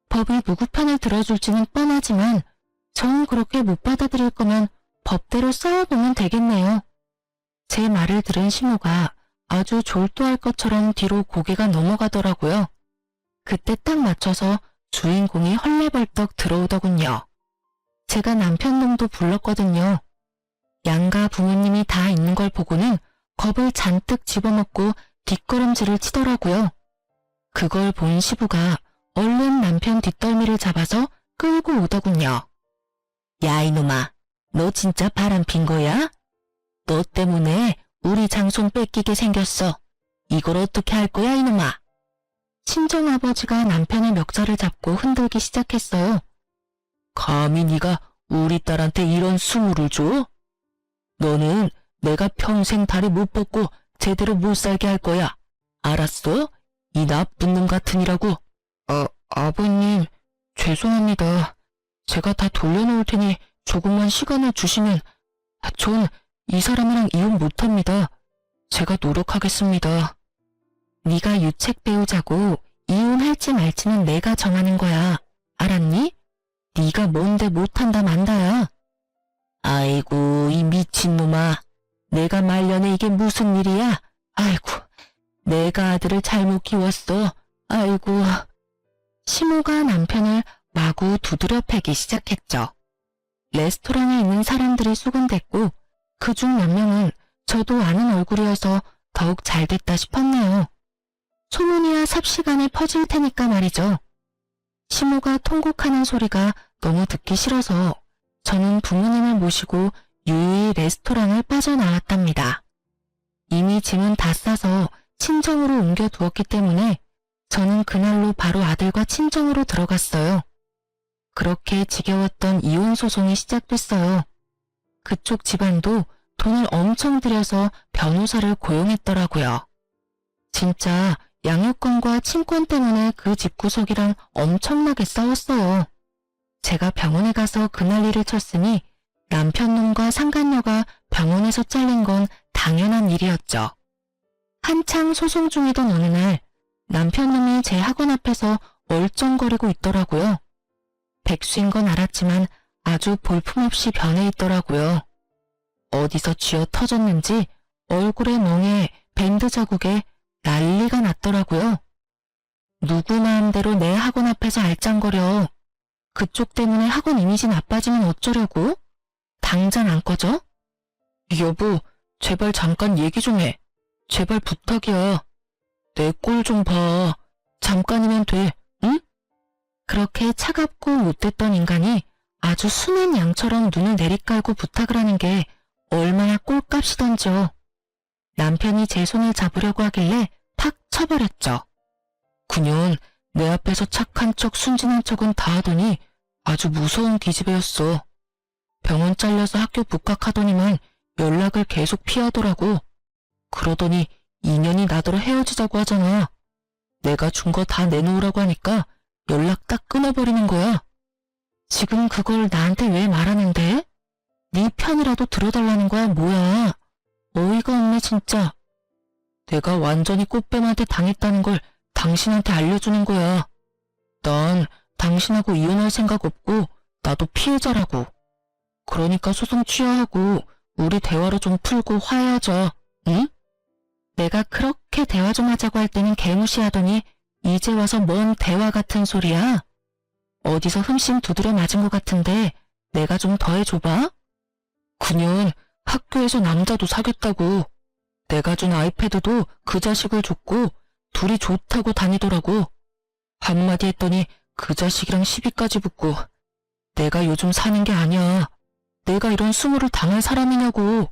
법이 누구 편을 들어줄지는 뻔하지만 전 그렇게 못 받아들일 거면 법대로 싸워보면 되겠네요. 제 말을 들은 시모가 아주 졸도할 것처럼 뒤로 고개가 넘어가더라고요. 그때 딱 맞춰서 주인공이 헐레벌떡 들어오더군요. 제가 남편 놈도 불렀거든요. 양가 부모님이 다 있는 걸 보고는 겁을 잔뜩 집어먹고 뒷걸음질을 치더라고요. 그걸 본 시부가 얼른 남편 뒷덜미를 잡아서 끌고 오더군요. 야 이놈아, 너 진짜 바람핀 거야? 너 때문에 우리 장손 뺏기게 생겼어. 이걸 어떻게 할 거야 이놈아? 친정아버지가 남편의 멱살을 잡고 흔들기 시작했어요. 감히 네가 우리 딸한테 이런 수모를 줘? 너는 내가 평생 다리 못 뻗고 제대로 못 살게 할 거야. 알았어? 이 나쁜 놈 같으니라고. 아버님, 죄송합니다. 제가 다 돌려놓을 테니 조금만 시간을 주시면. 전 이 사람이랑 이혼 못합니다. 제가 노력하겠습니다. 네가 유책 배우자고 이혼할지 말지는 내가 정하는 거야. 알았니? 네가 뭔데 못한다 만다야. 아이고, 이 미친놈아. 내가 말년에 이게 무슨 일이야? 아이고, 내가 아들을 잘못 키웠어. 아이고. 시모가 남편을 마구 두드려 패기 시작했죠. 레스토랑에 있는 사람들이 수군댔고 그중 몇 명은 저도 아는 얼굴이어서 더욱 잘됐다 싶었네요. 소문이야 삽시간에 퍼질 테니까 말이죠. 시모가 통곡하는 소리가 너무 듣기 싫어서 저는 부모님을 모시고 유유히 레스토랑을 빠져나왔답니다. 이미 짐은 다 싸서 친정으로 옮겨두었기 때문에 저는 그날로 바로 아들과 친정으로 들어갔어요. 그렇게 지겨웠던 이혼 소송이 시작됐어요. 그쪽 집안도 돈을 엄청 들여서 변호사를 고용했더라고요. 진짜 양육권과 친권 때문에 그 집구석이랑 엄청나게 싸웠어요. 제가 병원에 가서 그 난리를 쳤으니 남편 놈과 상간녀가 병원에서 잘린 건 당연한 일이었죠. 한창 소송 중이던 어느 날 남편 놈이 제 학원 앞에서 얼쩡거리고 있더라고요. 백수인 건 알았지만 아주 볼품없이 변해 있더라고요. 어디서 쥐어 터졌는지 얼굴에 멍에 밴드 자국에 난리가 났더라고요. 누구 마음대로 내 학원 앞에서 알짱거려. 그쪽 때문에 학원 이미지 나빠지면 어쩌려고? 당장 안 꺼져? 여보, 제발 잠깐 얘기 좀 해. 제발 부탁이야. 내 꼴 좀 봐. 잠깐이면 돼, 응? 그렇게 차갑고 못됐던 인간이 아주 순한 양처럼 눈을 내리깔고 부탁을 하는 게 얼마나 꼴값이던지요. 남편이 제 손을 잡으려고 하길래 탁 쳐버렸죠. 그년 내 앞에서 착한 척 순진한 척은 다 하더니 아주 무서운 기집애였어. 병원 잘려서 학교 복학하더니만 연락을 계속 피하더라고. 그러더니 인연이 나더러 헤어지자고 하잖아. 내가 준 거 다 내놓으라고 하니까 연락 딱 끊어버리는 거야. 지금 그걸 나한테 왜 말하는데? 네 편이라도 들어달라는 거야 뭐야. 어이가 없네 진짜. 내가 완전히 꽃뱀한테 당했다는 걸 당신한테 알려주는 거야. 난 당신하고 이혼할 생각 없고 나도 피해자라고. 그러니까 소송 취하하고 우리 대화로 좀 풀고 화해하자. 응? 내가 그렇게 대화 좀 하자고 할 때는 개무시하더니 이제 와서 뭔 대화 같은 소리야? 어디서 흠씬 두드려 맞은 것 같은데 내가 좀 더 해줘봐? 그년 학교에서 남자도 사귀었다고. 내가 준 아이패드도 그 자식을 줬고 둘이 좋다고 다니더라고. 한마디 했더니 그 자식이랑 시비까지 붙고. 내가 요즘 사는 게 아니야. 내가 이런 수모를 당할 사람이냐고.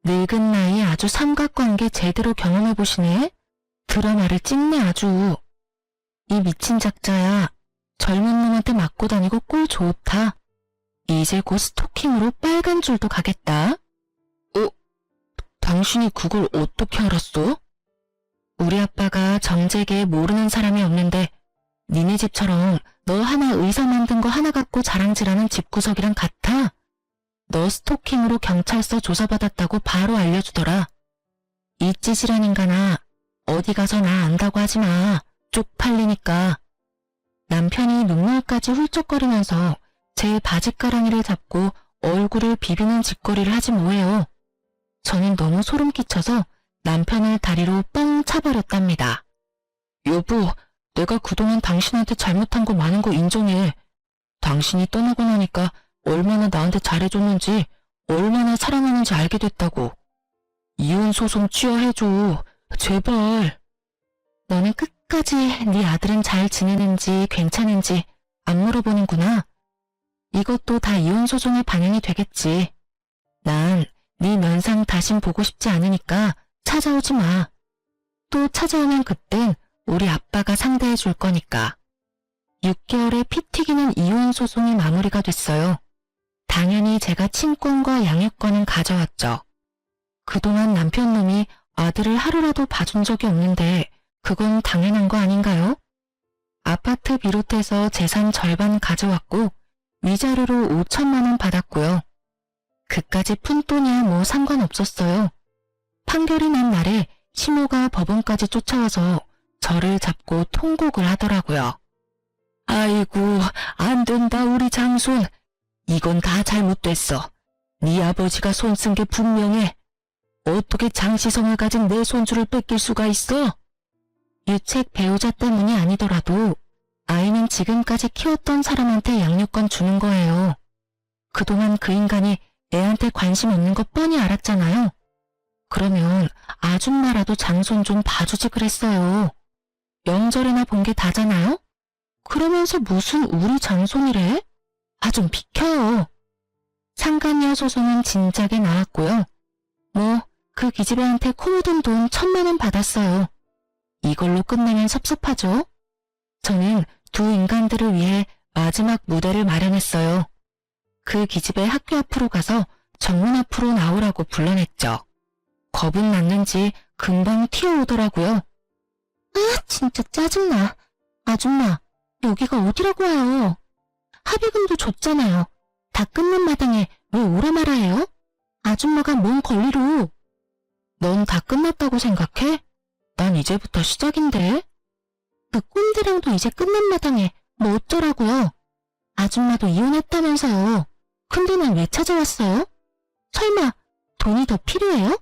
늙은 나이에 아주 삼각관계 제대로 경험해보시네? 드라마를 찍네 아주. 이 미친 작자야. 젊은 놈한테 맞고 다니고 꼴 좋다. 이제 곧 스토킹으로 빨간 줄도 가겠다. 당신이 그걸 어떻게 알았어? 우리 아빠가 정재계에 모르는 사람이 없는데 니네 집처럼 너 하나 의사 만든 거 하나 갖고 자랑질하는 집구석이랑 같아. 너 스토킹으로 경찰서 조사받았다고 바로 알려주더라. 이 찌질한 인간아, 어디 가서 나 안다고 하지 마. 쪽팔리니까. 남편이 눈물까지 훌쩍거리면서 제 바지가랑이를 잡고 얼굴을 비비는 짓거리를 하지 뭐해요. 저는 너무 소름 끼쳐서 남편을 다리로 뻥 차버렸답니다. 여보, 내가 그동안 당신한테 잘못한 거 많은 거 인정해. 당신이 떠나고 나니까 얼마나 나한테 잘해줬는지, 얼마나 사랑하는지 알게 됐다고. 이혼 소송 취하해줘. 제발. 너는 끝까지 네 아들은 잘 지내는지 괜찮은지 안 물어보는구나. 이것도 다 이혼 소송의 반영이 되겠지. 난 네 면상 다신 보고 싶지 않으니까 찾아오지 마. 또 찾아오면 그땐 우리 아빠가 상대해 줄 거니까. 6개월에 피 튀기는 이혼 소송이 마무리가 됐어요. 당연히 제가 친권과 양육권은 가져왔죠. 그동안 남편 놈이 아들을 하루라도 봐준 적이 없는데 그건 당연한 거 아닌가요? 아파트 비롯해서 재산 절반 가져왔고 위자료로 5천만 원 받았고요. 그까지 푼돈이야 뭐 상관없었어요. 판결이 난 날에 시모가 법원까지 쫓아와서 저를 잡고 통곡을 하더라고요. 아이고, 안 된다 우리 장손. 이건 다 잘못됐어. 네 아버지가 손 쓴 게 분명해. 어떻게 장시성을 가진 내 손주를 뺏길 수가 있어? 유책 배우자 때문이 아니더라도 아이는 지금까지 키웠던 사람한테 양육권 주는 거예요. 그동안 그 인간이 애한테 관심 없는 거 뻔히 알았잖아요. 그러면 아줌마라도 장손 좀 봐주지 그랬어요. 명절이나 본 게 다잖아요? 그러면서 무슨 우리 장손이래? 아, 좀 비켜요. 상간녀 소송은 진작에 나왔고요. 뭐 그 기집애한테 코 묻은 돈 1,000만 원 받았어요. 이걸로 끝내면 섭섭하죠? 저는 두 인간들을 위해 마지막 무대를 마련했어요. 그 기집애 학교 앞으로 가서 정문 앞으로 나오라고 불러냈죠. 겁은 났는지 금방 튀어오더라고요. 아, 진짜 짜증나. 아줌마, 여기가 어디라고 와요? 합의금도 줬잖아요. 다 끊는 마당에 왜 오라 마라 해요? 아줌마가 뭔 권리로. 넌 다 끝났다고 생각해? 난 이제부터 시작인데. 그 꼰대랑도 이제 끝난 마당에 뭐 어쩌라고요? 아줌마도 이혼했다면서요. 근데 난 왜 찾아왔어요? 설마 돈이 더 필요해요?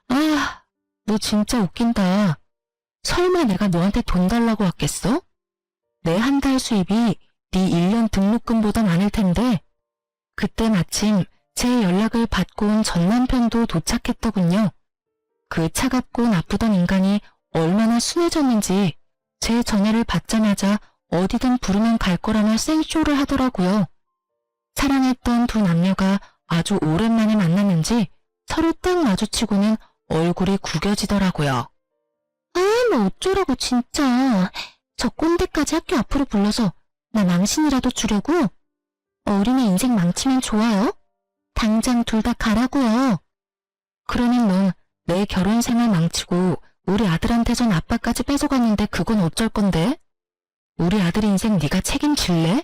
아, 너 진짜 웃긴다. 설마 내가 너한테 돈 달라고 왔겠어? 내 한 달 수입이 네 1년 등록금보다 많을 텐데. 그때 마침 제 연락을 받고 온 전 남편도 도착했더군요. 그 차갑고 나쁘던 인간이 얼마나 순해졌는지 제 전화를 받자마자 어디든 부르면 갈 거라며 생쇼를 하더라고요. 사랑했던 두 남녀가 아주 오랜만에 만났는지 서로 딱 마주치고는 얼굴이 구겨지더라고요. 아, 뭐 어쩌라고 진짜. 저 꼰대까지 학교 앞으로 불러서 나 망신이라도 주려고? 어린애 인생 망치면 좋아요? 당장 둘 다 가라고요. 그러면 넌 내 결혼 생활 망치고 우리 아들한테선 아빠까지 뺏어갔는데 그건 어쩔 건데? 우리 아들 인생 네가 책임질래?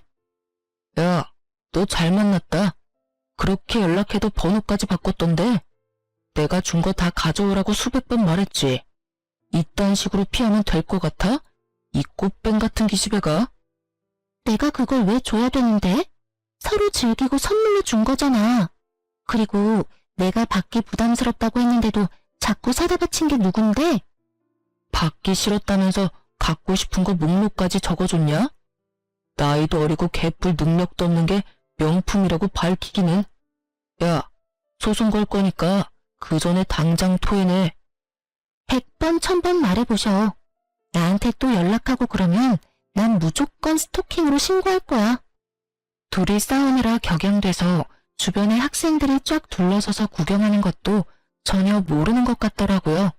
야, 너 잘 만났다. 그렇게 연락해도 번호까지 바꿨던데. 내가 준 거 다 가져오라고 수백 번 말했지. 이딴 식으로 피하면 될 것 같아? 이 꽃뱀 같은 기집애가. 내가 그걸 왜 줘야 되는데? 서로 즐기고 선물로 준 거잖아. 그리고 내가 받기 부담스럽다고 했는데도 자꾸 사다 바친 게 누군데? 받기 싫었다면서 갖고 싶은 거 목록까지 적어줬냐? 나이도 어리고 개뿔 능력도 없는 게 명품이라고 밝히기는. 야, 소송 걸 거니까 그 전에 당장 토해내. 100번 1000번 말해보셔. 나한테 또 연락하고 그러면 난 무조건 스토킹으로 신고할 거야. 둘이 싸우느라 격양돼서 주변에 학생들이 쫙 둘러서서 구경하는 것도 전혀 모르는 것 같더라고요.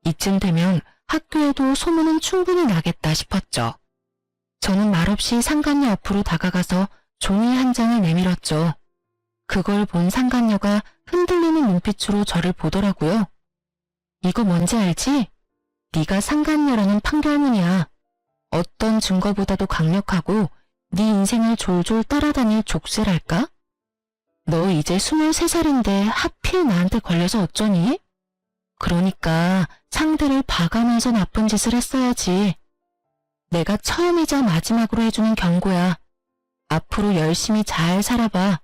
이쯤 되면 학교에도 소문은 충분히 나겠다 싶었죠. 저는 말없이 상간녀 앞으로 다가가서 종이 한 장을 내밀었죠. 그걸 본 상간녀가 흔들리는 눈빛으로 저를 보더라고요. 이거 뭔지 알지? 네가 상간녀라는 판결문이야. 어떤 증거보다도 강력하고 네 인생을 졸졸 따라다닐 족쇄랄까? 너 이제 23살인데 하필 나한테 걸려서 어쩌니? 그러니까 상대를 봐가면서 나쁜 짓을 했어야지. 내가 처음이자 마지막으로 해주는 경고야. 앞으로 열심히 잘 살아봐.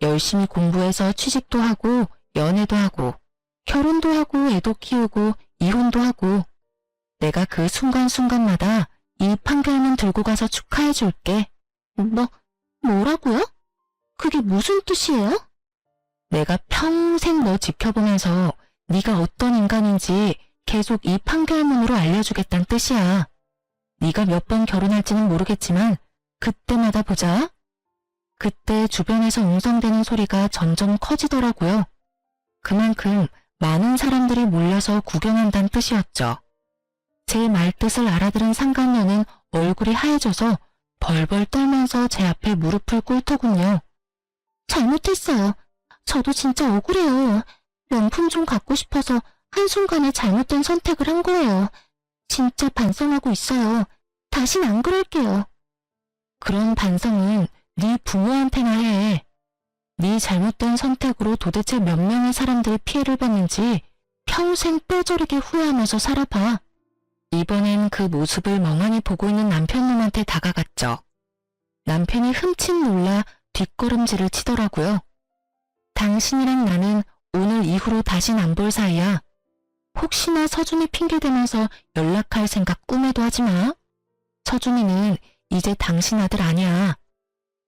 열심히 공부해서 취직도 하고 연애도 하고 결혼도 하고 애도 키우고 이혼도 하고 내가 그 순간순간마다 이 판결문 들고 가서 축하해줄게. 뭐라고요? 그게 무슨 뜻이에요? 내가 평생 너 지켜보면서 네가 어떤 인간인지 계속 이 판결문으로 알려주겠다는 뜻이야. 네가 몇 번 결혼할지는 모르겠지만 그때마다 보자. 그때 주변에서 웅성대는 소리가 점점 커지더라고요. 그만큼 많은 사람들이 몰려서 구경한다는 뜻이었죠. 제 말뜻을 알아들은 상간녀는 얼굴이 하얘져서 벌벌 떨면서 제 앞에 무릎을 꿇더군요. 잘못했어요. 저도 진짜 억울해요. 명품 좀 갖고 싶어서 한순간에 잘못된 선택을 한 거예요. 진짜 반성하고 있어요. 다신 안 그럴게요. 그런 반성은 네 부모한테나 해. 네 잘못된 선택으로 도대체 몇 명의 사람들이 피해를 봤는지 평생 뼈저리게 후회하면서 살아봐. 이번엔 그 모습을 멍하니 보고 있는 남편놈한테 다가갔죠. 남편이 흠칫 놀라 뒷걸음질을 치더라고요. 당신이랑 나는 오늘 이후로 다신 안 볼 사이야. 혹시나 서준이 핑계대면서 연락할 생각 꿈에도 하지 마. 서준이는 이제 당신 아들 아니야.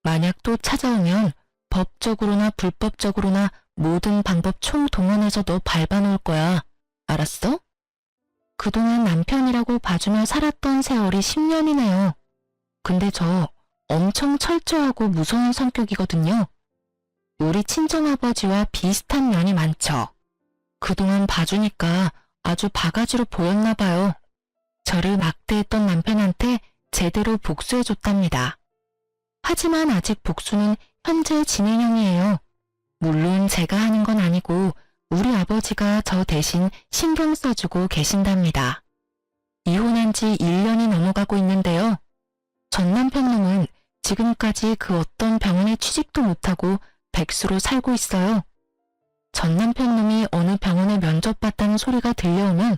만약 또 찾아오면 법적으로나 불법적으로나 모든 방법 총동원해서 너 밟아놓을 거야. 알았어? 그동안 남편이라고 봐주며 살았던 세월이 10년이네요. 근데 저 엄청 철저하고 무서운 성격이거든요. 우리 친정아버지와 비슷한 면이 많죠. 그동안 봐주니까 아주 바가지로 보였나 봐요. 저를 막대했던 남편한테 제대로 복수해줬답니다. 하지만 아직 복수는 현재 진행형이에요. 물론 제가 하는 건 아니고 우리 아버지가 저 대신 신경 써주고 계신답니다. 이혼한 지 1년이 넘어가고 있는데요. 전 남편놈은 지금까지 그 어떤 병원에 취직도 못하고 백수로 살고 있어요. 전 남편놈이 어느 병원에 면접봤다는 소리가 들려오면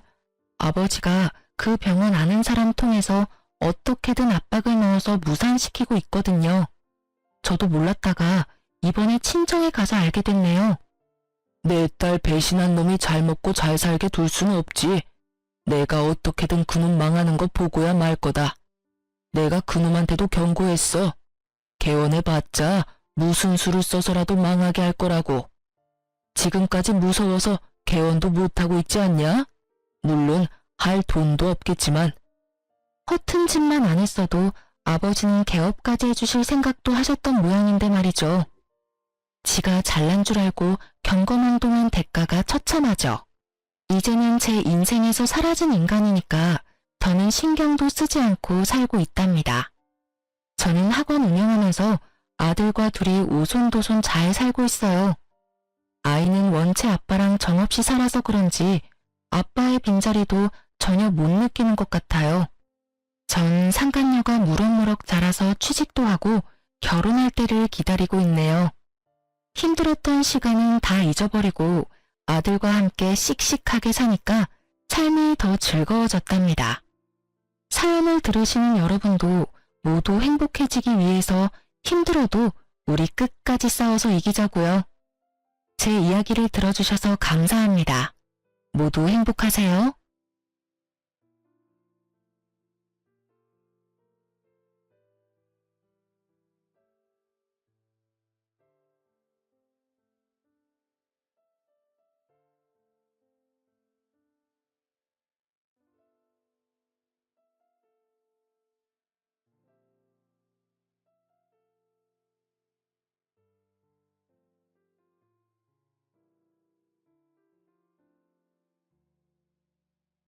아버지가 그 병원 아는 사람 통해서 어떻게든 압박을 넣어서 무산시키고 있거든요. 저도 몰랐다가 이번에 친정에 가서 알게 됐네요. 내 딸 배신한 놈이 잘 먹고 잘 살게 둘 수는 없지. 내가 어떻게든 그놈 망하는 거 보고야 말 거다. 내가 그놈한테도 경고했어. 개원해봤자 무슨 수를 써서라도 망하게 할 거라고. 지금까지 무서워서 개원도 못하고 있지 않냐? 물론 할 돈도 없겠지만. 허튼 짓만 안 했어도 아버지는 개업까지 해주실 생각도 하셨던 모양인데 말이죠. 지가 잘난 줄 알고 경거망동한 대가가 처참하죠. 이제는 제 인생에서 사라진 인간이니까 더는 신경도 쓰지 않고 살고 있답니다. 저는 학원 운영하면서 아들과 둘이 오손도손 잘 살고 있어요. 아이는 원체 아빠랑 정없이 살아서 그런지 아빠의 빈자리도 전혀 못 느끼는 것 같아요. 전 상간녀가 무럭무럭 자라서 취직도 하고 결혼할 때를 기다리고 있네요. 힘들었던 시간은 다 잊어버리고 아들과 함께 씩씩하게 사니까 삶이 더 즐거워졌답니다. 사연을 들으시는 여러분도 모두 행복해지기 위해서 힘들어도 우리 끝까지 싸워서 이기자고요. 제 이야기를 들어주셔서 감사합니다. 모두 행복하세요.